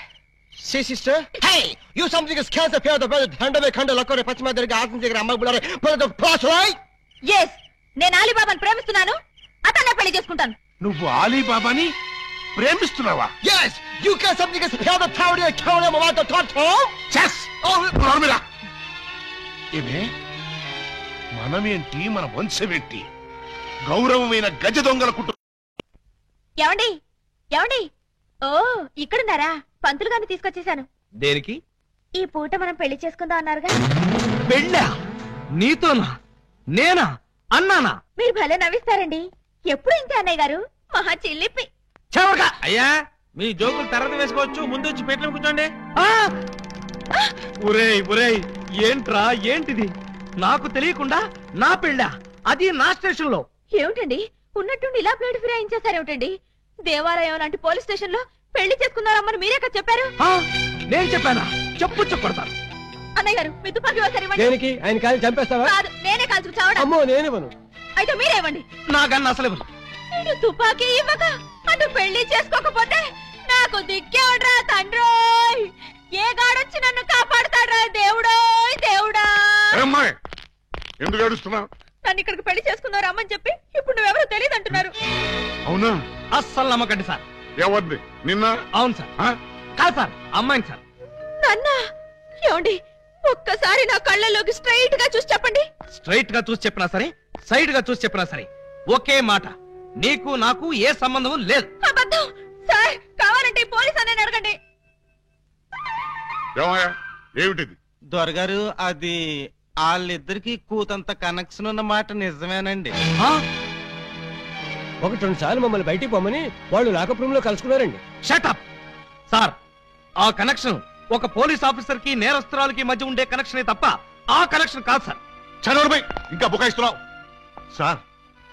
See, sister? Hey! You something that can't appear to the hand of a candle like a pachma దగ్గర ఆసం దగ్గర అమ్మాయి బులారే put the plus right? Yes, నేను అలీబాబాని ప్రేమిస్తున్నాను. అతన్నే పెళ్లి చేసుకుంటాను. నువ్వు అలీబాబాని ప్రేమిస్తున్నావా? Yes! You can't something that appear to carry a carry my to town. Chess! Oh, నోర్మిరా. ఏమే మనమేంటి, మన వంశమేంటి? గౌరవమైన గజ దొంగల కుటుంబం. ఏమండి ఏమండి, ఓ ఇక్కడున్నారా? పంతులు గారిని తీసుకొచ్చేసాను. దేనికి? ఈ పూట మనం పెళ్లి చేసుకుందాం అన్నారుగా. పెళ్ళా? నీతోనా? నేనా? అన్నానా? మీరు భలే నవ్విస్తారండి. ఎప్పుడు ఇంతే అన్నయ్య గారు, మహా చిల్లిపి. అయ్యా మీ జోకులు తర్వాత వేసుకోవచ్చు, ముందు వచ్చి పెట్లో కూర్చోండి. ఒరేయ్ ఒరేయ్, ఏంట్రా ఏంటిది? నాకు తెలియకుండా నా పెళ్ళా, అది నా స్టేషన్ లో. ఏమిటండి ఉన్నట్టుండి ఇలా ప్లేట్ ఫిరాయించేసారేమిటండి? దేవాలయం లాంటి పోలీస్ స్టేషన్ లో పెళ్లి చేసుకున్నారమ్మని మీరే కదా చెప్పారు. నేను చెప్పానా? చెప్పు చెప్పడతాను. అన్నయ్య గారు మీ తుపాకీ ఒకసారి ఇవ్వండి. దేనికి? ఆయన కాలి చంపేస్తావా? కాదు, నేనే కాల్చుకు చావడం. అమ్మో, నేనివ్వను. అయితే మీరే ఇవ్వండి. నాకన్నా అసలు ఇవ్వను. నేను తుపాకీ ఇవ్వక అటు పెళ్లి చేసుకోకపోతే నాకు దిక్కేవడ్రా తండ్రోయ్. ఏ గాడొచ్చి నన్ను కాపాడుతాడ్రా దేవుడోయ్ దేవుడా. అమ్మాయి ఎందుకు ఏడుస్తున్నావు? నన్ను ఇక్కడికి పెళ్లి చేసుకున్నారు అమ్మని చెప్పి ఇప్పుడు నువ్వెవరో తెలియదు అంటున్నారు. అవునా? అస్సలు నమ్మకండి సార్. ఎవరిది? నిన్న? అవును సార్. కాదు సార్, అమ్మాయిని సార్. నాన్న ఏమండి, ఒక్కసారి నా కళ్ళలోకి స్ట్రైట్ గా చూసి చెప్పండి. స్ట్రైట్ గా చూసి చెప్పినా సరే, సైడ్ గా చూసి చెప్పినా సరే ఒకే మాట, నీకు నాకు ఏ సంబంధం లేదు. అబద్ధం సార్. కావాలంటే పోలీస్ అనే అడగండి. ఏమయ్యా ఏమిటిది? దొరగారు, అది వాళ్ళిద్దరికి కూతంత కనెక్షన్ ఉన్న మాట నిజమేనండి. ఒకటి రెండు సార్లు మమ్మల్ని బయటికి పొమ్మని వాళ్ళు లాకప్ రూమ్ లో కలుసుకున్నారండి. Shut up sir. ఆ కనెక్షన్ ఒక పోలీస్ ఆఫీసర్ కి నేరస్తురాలకి మధ్య ఉండే కనెక్షనే తప్ప ఆ కనెక్షన్ కాదు సార్. చనోర్బై, ఇంకా బుకాయిస్తున్నావు. సార్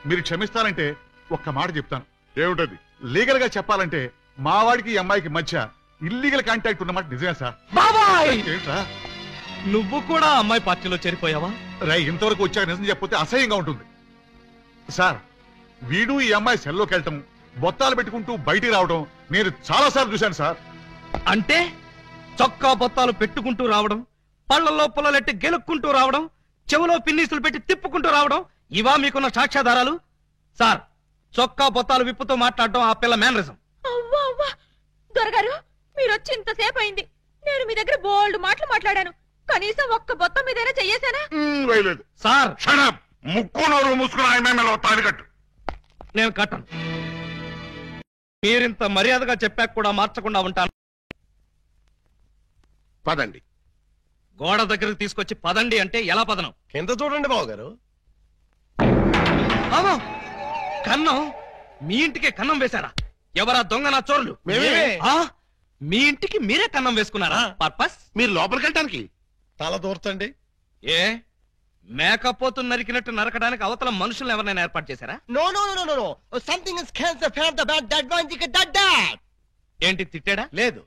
మీరు క్షమిస్తారంటే ఒక్క మాట చెప్తాను. ఏమిటది? లీగల్ గా చెప్పాలంటే మా వాడికి ఈ అమ్మాయికి మధ్య ఇల్లీగల్ కాంటాక్ట్ ఉన్నమాట నిజమే సార్. బాబాయ్, ఏంట్రా నువ్వు కూడా అమ్మాయి పార్టీలో చేరిపోయావా? రై, ఇంతవరకు వచ్చాక నిజం చెప్పితే అసహ్యంగా ఉంటుంది సార్. వీడు ఈ అమ్మాయి సెల్లోకి వెళ్ళటం, బొత్తాలు పెట్టుకుంటూ బయటికి రావడం నేను చాలా సార్లు చూశాను సార్. అంటే చొక్కా బొత్తాలు పెట్టుకుంటూ రావడం, పళ్లలో పుల్లలెట్టి గెలుక్కుంటూ రావడం, చెవులో పిన్నీసులు పెట్టి తిప్పుకుంటూ రావడం, ఇవా మీకున్న సాక్ష్యాధారాలు? సార్, చొక్కా బొత్తాలు విప్పుతో మాట్లాడడం ఆ పిల్ల మేనరిజం. అవ్వా అవ్వా, దొరగారు మీరు వచ్చి ఇంతసేపు అయింది. నేను మీ దగ్గర బోల్డ్ మాటలు మాట్లాడాను. కనీసం ఒక్క బొత్తం మీదైనా చెయ్యేశానా? వేయలేదు సార్. షడప్. ముక్కు నోరు మూసుకుని ఆయన తాళి కట్టు. నేను కట్టను. మీరింత మర్యాదగా చెప్పాక కూడా మార్చకుండా ఉంటాను. పదండి. గోడ దగ్గరకు తీసుకొచ్చి పదండి అంటే ఎలా పదనం? కింద చూడండి బాబు గారు. కన్నం? మీ ఇంటికే కన్నం వేశారా? ఎవరా దొంగ నా చోరులు? మీ ఇంటికి మీరే కన్నం వేసుకున్నారా? పర్పస్? మీరు లోపలికి వెళ్ళటానికి. తల దూర్తండి. ఏ మేకపోతు నరికినట్టు నరకడానికి అవతల మనుషులు ఎవరైనా ఏర్పాటు చేశారా? No no no no no. Something is cancer for the bad that one thick that that. ఏంటి తిట్టాడా? లేదు,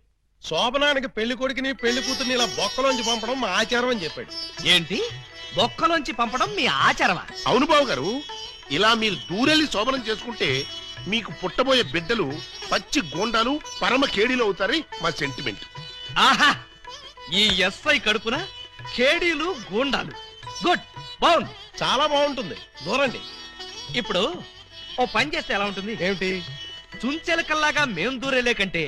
శోభనానికి పెళ్లి కొడుకుని పెళ్లి కూతుర్ని ఇలా బొక్కలోంచి పంపడం మా ఆచారం అని చెప్పాడు. ఏంటి బొక్కలోంచి పంపడం మీ ఆచారమా? అవును బాబు గారు, ఇలా మీరు దూరెళ్ళి శోభనం చేసుకుంటే మీకు పుట్టబోయే బిడ్డలు పచ్చి గోండాలు పరమ కేడీలు అవుతారని మా సెంటిమెంట్. ఆహా, ఈ ఎస్ఐ కడుపున కేడీలు గూండాలు. గుడ్, బాగుంది, చాలా బాగుంటుంది. దూరండి. ఇప్పుడు ఓ పని చేస్తే ఎలా ఉంటుంది? ఏమిటి? చుంచెలకల్లాగా మేం దూరేలే కంటే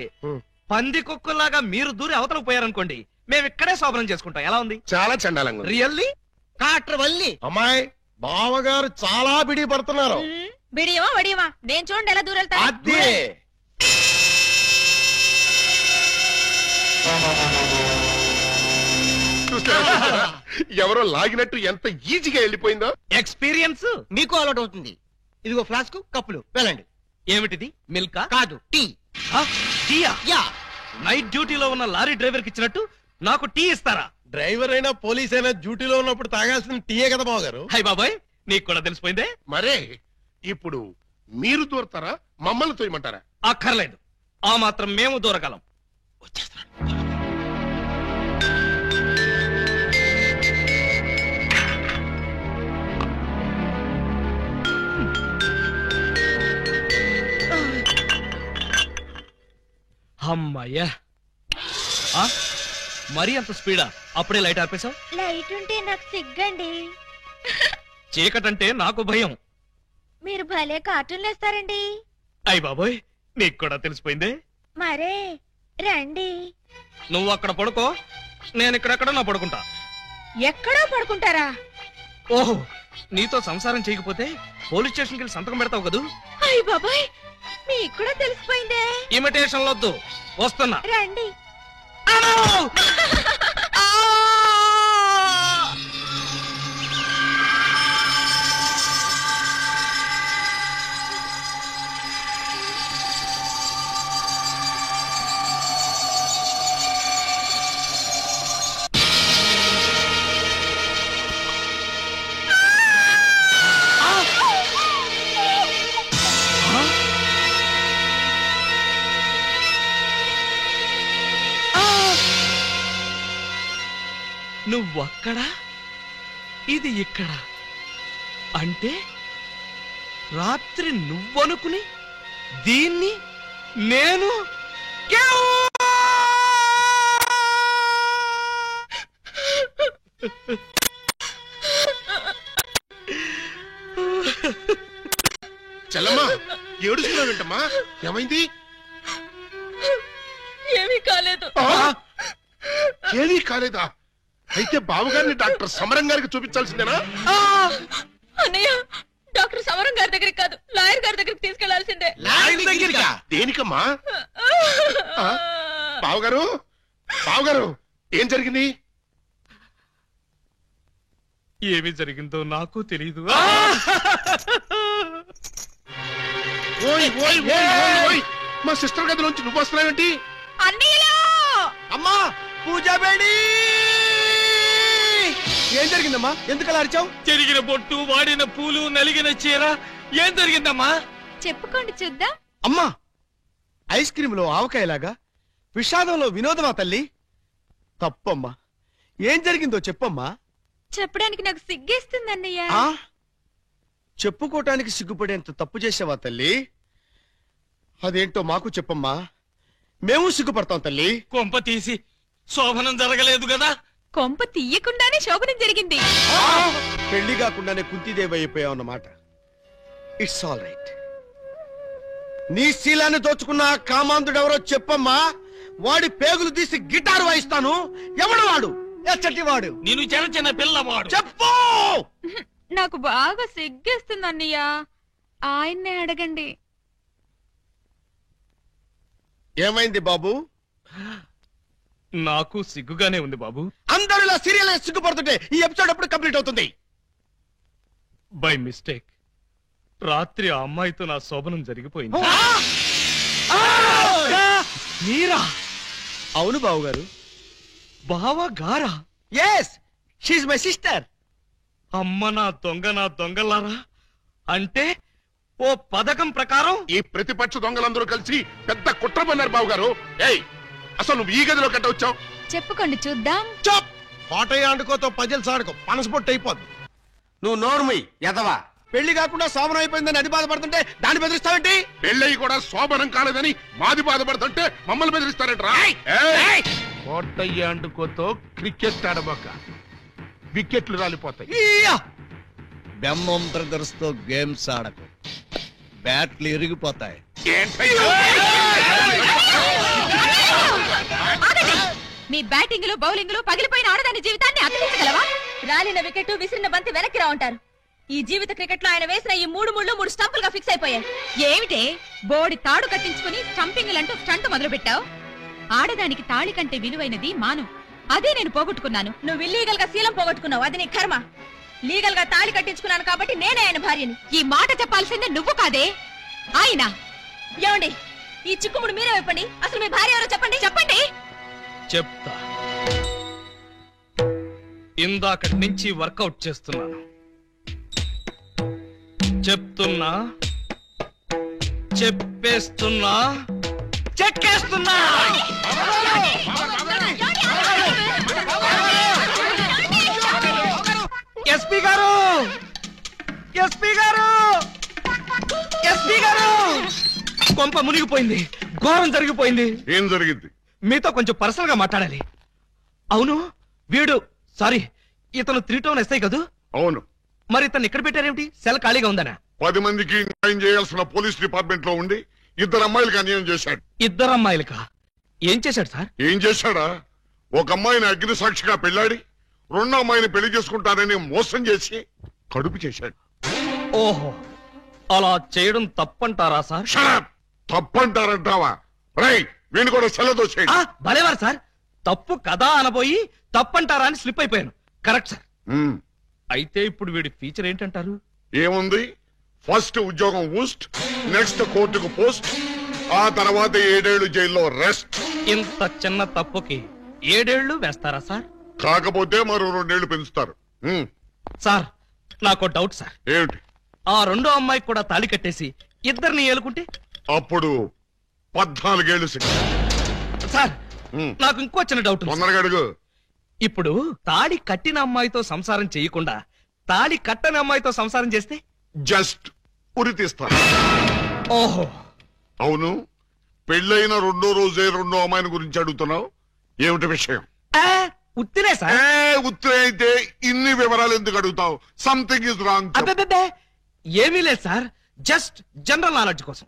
పంది కుక్కల్లాగా మీరు దూరి అవతలకు పోయారనుకోండి, మేము ఇక్కడే శోభనం చేసుకుంటాం. ఎలా ఉంది? చాలా చండాలంగా. రియల్లీ? కాట్ర వల్లి అమ్మాయి బావగారు చాలా బిడి పడుతున్నారు. బిడియమా వడియమా నేను చూడండి ఎలా దూరెళ్తా. అదే ఎవరో లాగినట్టు ఎంత ఈజీగా వెళ్ళిపోయిందో. ఎక్స్పీరియన్స్ మీకు అలవాటు అవుతుంది. ఇదిగో ఫ్లాస్క్, కప్పులు వెళ్ళండి. ఏమిటిది? మిల్కా? కాదు, టీ. టీయా? యా. నైట్ డ్యూటీలో ఉన్న లారీ డ్రైవర్ కి ఇచ్చినట్టు నాకు టీ ఇస్తారా? డ్రైవర్ అయినా పోలీస్ అయినా డ్యూటీలో ఉన్నప్పుడు తాగాల్సిన టీయే కదా బావగారు. హై బాబాయ్, నీకు కూడా తెలిసిపోయిందే. మరే ఇప్పుడు మీరు దూరతారా, మమ్మల్ని తోయమంటారా? అక్కర్లేదు, ఆ మాత్రం మేము దూరగలం. అమ్మయ్యా, మరీ అంత స్పీడా? అప్పుడే లైట్ ఆపేశావు? లైట్ ఉంటే నాకు సిగ్గండి. చీకటంటే నాకు భయం. మీరు భలే కార్టూన్లు వేస్తారండి. అయ్ బాబోయ్, నీకు కూడా తెలిసిపోయిందే. మరే రండి. నువ్వు అక్కడ పడుకో, నేను ఇక్కడెక్కడ నా పడుకుంటా. ఎక్కడో పడుకుంటారా? ఓహో, నీతో సంసారం చేయకపోతే పోలీస్ స్టేషన్కి వెళ్ళి సంతకం పెడతావు కదూ. అయ్య బాబాయ్, మీకు కూడా తెలిసిపోయిందే. ఇమిటేషన్ వద్దు, వస్తున్నా. రండి. నువ్వక్కడ, ఇది ఇక్కడ. అంటే రాత్రి నువ్వనుకుని దీన్ని నేను చెల్లమ్మా, ఏడుస్తున్నావేంటమ్మా? ఏమైంది? ఏమీ కాలేదు. ఏమీ కాలేదా? అయితే బావగారిని డాక్టర్ సమరం గారికి చూపించాల్సిందేనా? అన్నయ్య, డాక్టర్ సమరం గారి దగ్గరికి కాదు, లాయర్ గారి దగ్గరికి తీసుకెళ్లాల్సిందే. దేనికమ్మా? బావగారు, బావగారు, ఏం జరిగింది? ఏమి జరిగిందో నాకు తెలియదు. ఓయ్ ఓయ్ ఓయ్ ఓయ్, మా సిస్టర్ గదిలోంచి నువ్వు వస్తున్నావేంటి? అమ్మా పూజా బేడి, ఏం జరిగిందమ్మా? ఎందుకలా అరిచావు? చెరిగిన బొట్టు, వాడిన పూలు, నలిగిన చీర. ఏం జరిగిందమ్మా? చెప్పుకోండి చూద్దాం. అమ్మా, ఐస్ క్రీమ్ లో ఆవకాయలాగా విషాదంలో వినోదమా తల్లి? తప్పమ్మా, ఏం జరిగిందో చెప్పమ్మా. చెప్పడానికి నాకు సిగ్గేస్తుంది అన్నయ్య. చెప్పుకోటానికి సిగ్గుపడేంత తప్పు చేసావా తల్లి? అదేంటో మాకు చెప్పమ్మా, మేము సిగ్గుపడతాం తల్లి. కొంప తీసి శోభనం జరగలేదు కదా? కొంప తీయకుండానే శోభనం జరిగింది. పెళ్లి కాకుండానే కుంతిదేవి అయిపోయావు అన్నమాట. It's all right. నీ శీలాన్ని దోచుకున్న ఆ కామాంధుడెవరో చెప్పమ్మా. వాడి పేగులు తీసి గిటారు వాయిస్తాను. ఎవడు వాడు? ఎచ్చటి వాడు? నేను చిన్న చిన్న పిల్లవాడు. చెప్పు. నాకు బాగా సిగ్గేస్తుంది అన్నయ్య, ఆయన్నే అడగండి. ఏమైంది బాబు? నాకు సిగ్గుగానే ఉంది బాబు. అందరూ ఇలా సీరియల్ సిగ్గుపడుతుంటే ఈ ఎపిసోడ్ ఎప్పుడు కంప్లీట్ అవుతుంది? బై మిస్టేక్ రాత్రి ఆ అమ్మాయితో నా శోభనం జరిగిపోయింది. మీరా? అవును బావు గారు. బావా గారా? Yes, she my sister. అమ్మ నా దొంగలారా. అంటే ఓ పథకం ప్రకారం ఈ ప్రతిపక్ష దొంగలందరూ కలిసి పెద్ద కుట్ర పన్నారు బావగారు. ఏయ్, అసలు నువ్వు ఈ గదిలో కట్ట వచ్చావు? చెప్పుకోండి చూద్దాం. చప్, కోటయ్య ఆడుకోతో పజల్ సాడుకో, పనసపొట్టు అయిపోద్ది. నువ్వు నోర్మై ఎదవా. పెళ్లి కాకుండా శోభనం అయిపోయిందని అది బాధపడుతుంటే దాన్ని బెదిరిస్తావేంటి? పెళ్ళయి కూడా శోభనం కాలేదని మాది బాధపడుతుంటే మమ్మల్ని బెదిరిస్తారంటరా? కోటయ్య అండుకోతో క్రికెట్ ఆడబోక, వికెట్లు రాలిపోతాయి. బెమ్మం బ్రదర్స్ తో గేమ్స్ ఆడకు, బ్యాట్లు ఇరిగిపోతాయి. మీ బ్యాటింగ్ లో బౌలింగ్ లో పగిలిపోయిన ఆడదాని జీవితాన్ని అతికించగలవా? రాలిన వికెట్, విసిరిన బంతి వెనక్కి రా ఉంటారు. ఈ జీవిత క్రికెట్ లో ఆయన వేసిన ఈ 3 స్టంపులుగా ఫిక్స్ అయిపోయాయి. ఏమిటే బోడి తాడు కట్టించుకుని స్టంపింగ్లంటూ స్టంట్ మొదలు పెట్టావు? ఆడదానికి తాళి కంటే విలువైనది మాను. అదే నేను పోగొట్టుకున్నాను. నువ్వు ఇల్లీగల్ గా శీలం పోగొట్టుకున్నావు, అది నీ కర్మ. లీగల్ గా తాళి కట్టించుకున్నాను కాబట్టి నేనే ఆయన భార్యని. ఈ మాట చెప్పాల్సిందే నువ్వు కాదే ఆయన. ఏమండి, ఈ చిక్కుముడు మీరే చెప్పండి. అసలు మీ భార్య ఎవరో చెప్పండి. చెప్పండి. చెప్తా. ఇందాకటి నుంచి వర్కౌట్ చేస్తున్నాను. చెప్తున్నా, చెప్పేస్తున్నా, చెక్కేస్తున్నా. ఎస్పీ గారు, ఎస్పీ గారు, ఎస్పీ గారు, కొంప మునిగిపోయింది, ఘోరం జరిగిపోయింది. ఏం జరిగింది? మీతో కొంచెం పర్సనల్ గా మాట్లాడాలి. అవును, వీడు సారీ ఇతను 3 టౌన్ ఎస్ఐ కదూ? అవును. మరి ఇతను ఇక్కడ పెట్టారేమిటి? సెల్ ఖాళీగా ఉందనా? 10 మందికి న్యాయం చేయాల్సిన పోలీస్ డిపార్ట్మెంట్ లో ఉండి 2 అమ్మాయిలకు అన్యాయం చేశాడు. 2 అమ్మాయిలకా? ఏం చేశాడు సార్? ఏం చేశాడా? ఒక అమ్మాయిని అగ్ని సాక్షిగా పెళ్లాడి 2వ అమ్మాయిని పెళ్లి చేసుకుంటానని మోసం చేసి కడుపు చేశాడు. ఓహో, అలా చేయడం తప్పంటారా సార్? తప్పంటారంటావా? రై, వీణు కూడా సెలదో చేయండి. భలేవారు సార్, తప్పు కదా అనబోయి తప్పంటారా అని స్లిప్ అయిపోయాను. Correct sir. అయితే ఇప్పుడు వీడి ఫీచర్ ఏంటంటారు? ఏముంది, ఫస్ట్ ఉద్యోగం ఊస్ట్, నెక్స్ట్ కోర్టుకు పోస్ట్, ఆ తర్వాత 7 ఏళ్లు జైల్లో రెస్ట్. ఇంత చిన్న తప్పుకి 7 ఏళ్లు వేస్తారా సార్? కాకపోతే మరో 2 ఏళ్లు పెంచుతారు. సార్, నాకు డౌట్ సార్. ఏమిటి? ఆ 2వ అమ్మాయికి కూడా తాళి కట్టేసి 2ని ఏలుకుంటే అప్పుడు 14 ఏళ్లు శిక్ష. సార్, నాకు ఇంకో చిన్న డౌట్. తొందరగా అడుగు. ఇప్పుడు తాళి కట్టిన అమ్మాయితో సంసారం చేయకుండా తాళి కట్టని అమ్మాయితో సంసారం చేస్తే జస్ట్ ఉరి తీస్తారు. ఓహో, అవును. పెళ్ళైన 2వ రోజే 2వ అమ్మాయిని గురించి అడుగుతున్నావు, ఏమిటి విషయం? ఉత్తినే సార్. ఉత్తినే అయితే ఇన్ని వివరాలు ఎందుకు అడుగుతావు? Something is wrong. అబ్బే, ఏమీ లేదు సార్, జస్ట్ జనరల్ నాలెడ్జ్ కోసం.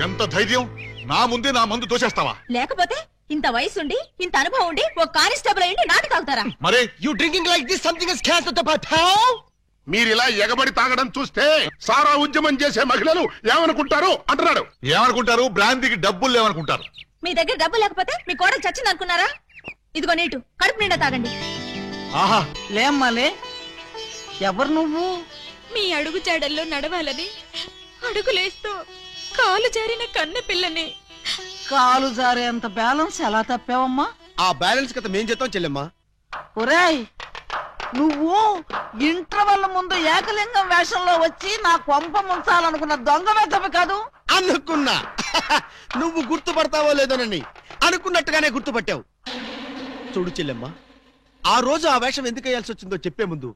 ఎంత ధైర్యం! నా ముందే నా మందు తోసేస్తావా? లేకపోతే ఇంత వయసుండి ఇంత అనుభవం ఉండి ఒక కానిస్టేబుల్ అయ్యి నాటు తాగుతారా? మరే you drinking like this something is cancer to పథౌ. మీరిలా ఎగబడి తాగడం చూస్తే సారా ఉద్యమం చేసే మహిళలు ఏమనుకుంటారు అంటున్నాడు. ఏమనుకుంటారు? బ్రాంతికి డబ్బులు లేవనుకుంటారు. మీ దగ్గర డబ్బు లేకపోతే మీ కోడలు చచ్చింది అనుకున్నారా? ఇదిగో నీటు, కడుపు నిండా తాగండి. ఆహా, లేమ్మాలే. ఎవరు నువ్వు? మీ అడుగు జాడల్లో నడవాలని అడుగులేస్తూ కాలు జారిన కన్న పిల్లని. కాలు జారేంత బ్యాలెన్స్ ఎలా తప్పావమ్మా? ఆ బ్యాలెన్స్ కథ మేం చేద్దాం చెల్లెమ్మా. ఒరేయ్, నువ్వు ఇంటర్వెల్ ముందు ఏకలింగం వేషంలో వచ్చి నా కొంప ముంచాలనుకున్న దొంగ వెతవి కాదు? అనుకున్నా. నువ్వు గుర్తుపడతావో లేదోనని అనుకున్నట్టుగానే గుర్తుపట్టావు. చూడు చెల్లెమ్మా, ఆ రోజు ఆ వేషం ఎందుకు వేయాల్సి వచ్చిందో చెప్పే ముందు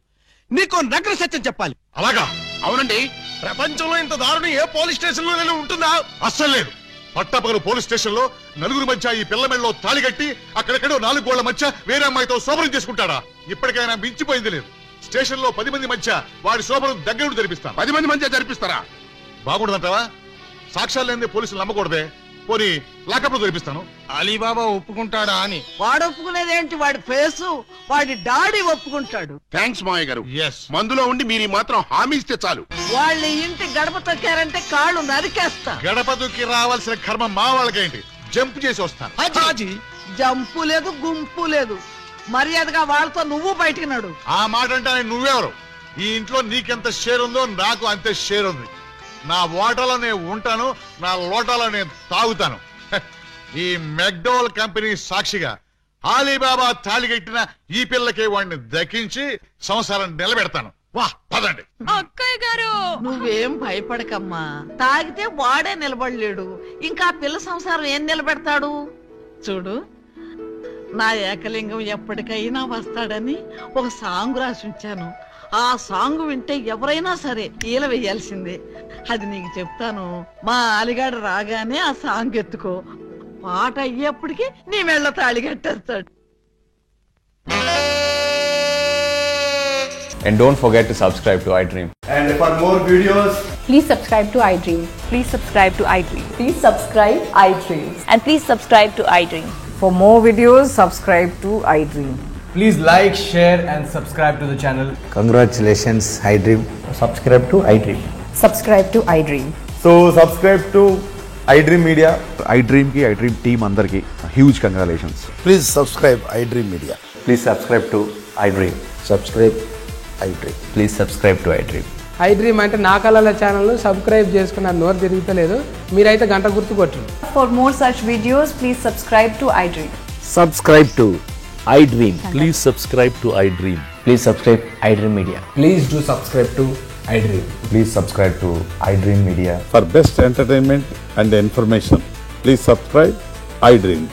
నీకు నగ్న సత్యం చెప్పాలి. అలాగా? అవునండి. ప్రపంచంలో ఇంత దారుణం ఏ పోలీస్ స్టేషన్ లో ఉంటుందా? అస్సలు లేదు. పట్టపగలు పోలీస్ స్టేషన్ లో నలుగురు మధ్య ఈ పిల్ల మెళ్ళలో తాళి కట్టి అక్కడెక్కడో 4 గోళ్ల మధ్య వేరే అమ్మాయితో శోభనం చేసుకుంటాడా? ఇప్పటికైనా మించిపోయింది లేదు. స్టేషన్ లో 10 మంది మధ్య వాడి శోభనం దగ్గరుండి జరిపిస్తాను. 10 మంది మధ్య జరిపిస్తారా? బాగుండదంటావా? సాక్ష్యాలు లేని పోలీసులు నమ్మకూడదే. పోనీ లాకప్లో జరిపిస్తాను. అలీబాబా ఒప్పుకుంటాడా అని. వాడు ఒప్పుకునేదేంటి? వాడి ఫేసు, వాడి డాడీ ఒప్పుకుంటాడు. థ్యాంక్స్ మావయ్య గారు. మందులో ఉండి మీరు మాత్రం హామీ ఇస్తే చాలు. వాళ్ళ ఇంటి గడప తొక్కారంటే కాళ్ళు నరికేస్తా. గడప దూకి రావాల్సిన కర్మ మా వాళ్ళకేంటి? జంప్ చేసి వస్తాను. హాజీ, జంపు లేదు, గుంపు లేదు. మర్యాదగా వాళ్ళతో నువ్వు బయటికి నడు. ఆ మాట అంటే నువ్వెవరు? ఈ ఇంట్లో నీకెంత షేర్ ఉందో నాకు అంతే షేర్ ఉంది. నా ఓటలో నేను ఉంటాను, నా లోటాలో నేను తాగుతాను. ఈ మెక్డోవల్ కంపెనీ సాక్షిగా ఆలీబాబా తాళిగట్టిన ఈ పిల్లకి వాడిని దక్కించి సంసారం నిలబెడతాను. వా, పదండి. అక్కయ్య గారు, నువ్వేం భయపడకమ్మా. తాగితే వాడే నిలబడలేడు, ఇంకా పిల్ల సంసారం ఏం నిలబెడతాడు? చూడు, నా ఏకలింగం ఎప్పటికైనా వస్తాడని ఒక సాంగ్ రాసి ఉంచాను. ఆ సాంగ్ వింటే ఎవరైనా సరే ఈల వేయాల్సిందే. అది నీకు చెప్తాను. మా అలిగాడు రాగానే ఆ సాంగ్ ఎత్తుకో. పాట అయ్యేప్పటికి నీ మెళ్ళ తాళి కట్టేస్తాడు. And don't forget to subscribe to iDream. And for more videos, please subscribe to iDream. Please subscribe to iDream. Please subscribe iDream. And please subscribe to iDream. For more videos, subscribe to iDream. please like, share and subscribe to the channel. Congratulations, iDream. Subscribe to iDream. Subscribe to iDream. So subscribe to iDream Media. iDream ki iDream team andarki huge congratulations. Please subscribe iDream Media. Please subscribe to iDream. Subscribe iDream. Please subscribe to iDream. I dream అంటే నా కళల channel subscribe చేసుకున్న నోరు తిరుగుతలేదు. మీరైతే గంట గుర్తు కొట్టండి. For more such videos, please subscribe to iDream. Subscribe to iDream. Please subscribe to iDream. Please subscribe iDream Media. Please do subscribe to iDream. Please subscribe to iDream Media. For best entertainment and information, please subscribe iDream.